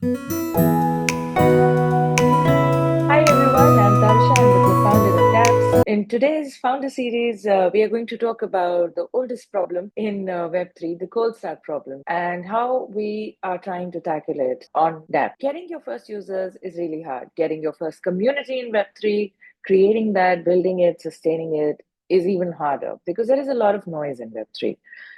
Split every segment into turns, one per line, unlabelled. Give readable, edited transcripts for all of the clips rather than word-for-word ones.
Hi everyone, I'm Tarsha. I'm the co-founder of Dapps. In today's founder series, we are going to talk about the oldest problem in Web3, the cold start problem, and how we are trying to tackle it on Dapps. Getting your first users is really hard. Getting your first community in Web3, creating that, building it, sustaining it is even harder because there is a lot of noise in Web3.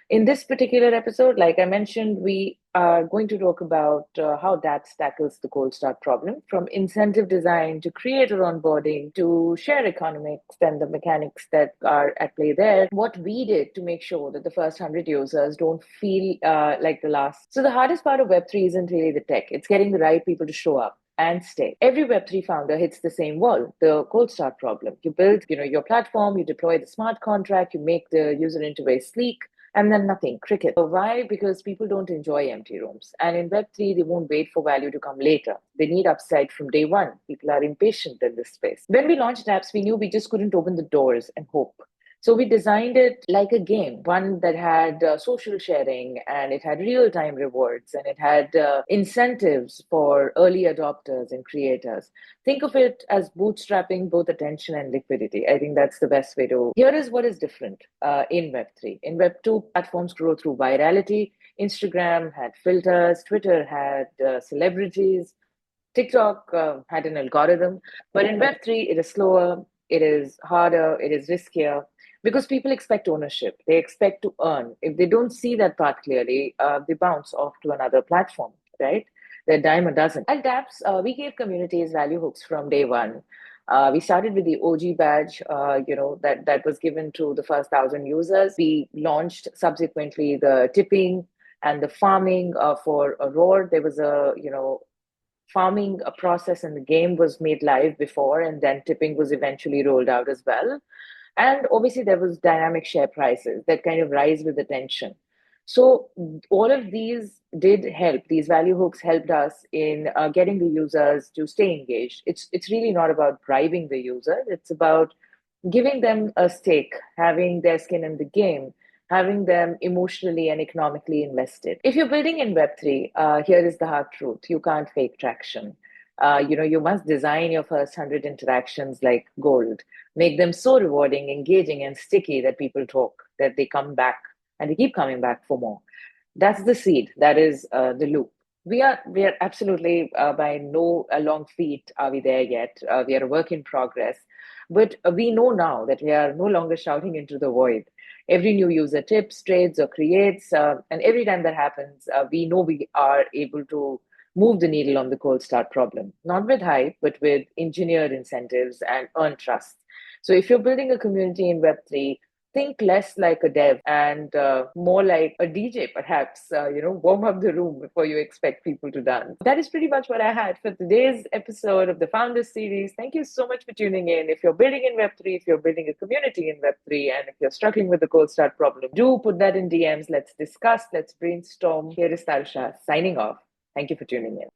In this particular episode, like I mentioned, we are going to talk about how DATS tackles the cold start problem, from incentive design to creator onboarding to share economics and the mechanics that are at play there. What we did to make sure that the first 100 users don't feel like the last. So the hardest part of Web3 isn't really the tech. It's getting the right people to show up and stay. Every Web3 founder hits the same wall, the cold start problem. You build, your platform, you deploy the smart contract, you make the user interface sleek, and then nothing, cricket. So why? Because people don't enjoy empty rooms. And in Web3, they won't wait for value to come later. They need upside from day one. People are impatient in this space. When we launched apps, we knew we just couldn't open the doors and hope. So we designed it like a game, one that had social sharing, and it had real time rewards, and it had incentives for early adopters and creators. Think of it as bootstrapping both attention and liquidity. I think that's the best way to. Here is what is different in Web3. In Web2, platforms grow through virality. Instagram had filters, Twitter had celebrities, TikTok had an algorithm. But in Web3, it is slower, it is harder, it is riskier because people expect ownership. They expect to earn. If they don't see that path clearly, they bounce off to another platform, right? They're dime a dozen. At Dapps, we gave communities value hooks from day one. We started with the OG badge, that was given to the first 1,000 users. We launched subsequently the tipping and the farming for Aurora. There was farming a process in the game was made live before, and then tipping was eventually rolled out as well. And obviously, there was dynamic share prices that kind of rise with attention. So all of these did help. These value hooks helped us in getting the users to stay engaged. It's really not about bribing the user. It's about giving them a stake, having their skin in the game, having them emotionally and economically invested. If you're building in Web3, here is the hard truth: you can't fake traction. You must design your first 100 interactions like gold, make them so rewarding, engaging, and sticky that people talk, that they come back and they keep coming back for more. That's the seed. That is the loop. We are absolutely by no long feet are we there yet. We are a work in progress, but we know now that we are no longer shouting into the void. Every new user tips, trades, or creates, and every time that happens, we know we are able to move the needle on the cold start problem, not with hype, but with engineered incentives and earned trust. So if you're building a community in Web3, think less like a dev and more like a DJ, perhaps, warm up the room before you expect people to dance. That is pretty much what I had for today's episode of the Founders Series. Thank you so much for tuning in. If you're building in Web3, if you're building a community in Web3, and if you're struggling with the cold start problem, do put that in DMs. Let's discuss, let's brainstorm. Here is Tarsha signing off. Thank you for tuning in.